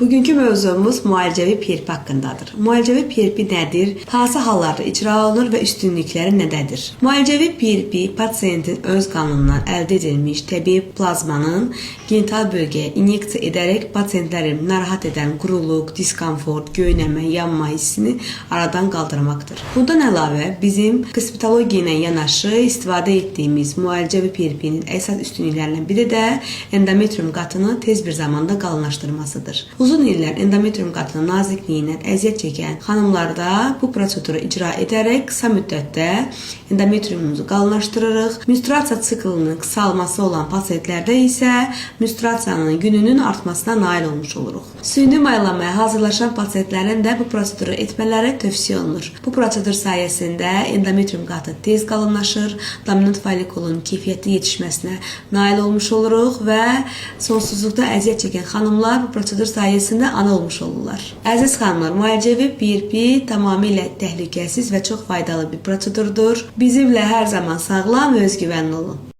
Bugünkü mövzumuz müalicəvi PRP haqqındadır. Müalicəvi PRP nədir? Hansı hallarda icra olunur və üstünlükləri nədədir? Müalicəvi PRP pasiyentin öz qanından əldə edilmiş təbii plazmanın genital bölgəyə inyeksiya edərək pasiyentlərin narahat edən quruluq, diskomfort, göynəmə, yanma hissini aradan qaldırmaqdır. Bundan əlavə bizim kosmetologiya ilə yanaşı istifadə etdiyimiz müalicəvi PRP-nin əsas üstünlüklərindən biri də endometrium qatını tez bir zamanda qalınlaşdırmasıdır. Uzun illər endometrium qatının nazikliyindən əziyyət çəkən xanımlarda bu proseduru icra edərək qısa müddətdə endometriumumuzu qalınlaşdırırıq. Menstruasiya siklinin qısalması olan pasientlərdə isə menstruasiyanın gününün artmasına nail olmuş oluruq. Süni maylamaya hazırlaşan pasientlərin də bu proseduru etmələri tövsiyə olunur. Bu prosedur sayəsində endometrium qatı tez qalınlaşır, dominant folikulun keyfiyyətli yetişməsinə nail olmuş oluruq və sonsuzluqda əziyyət çəkən xanımlar bu prosedur sayəsində ana olmuş olurlar. Əziz xanımlar, müalicəvi PRP tamamilə təhlükəsiz və çox faydalı bir prosedurdur. Bizimlə hər zaman sağlam və özgüvənli olun.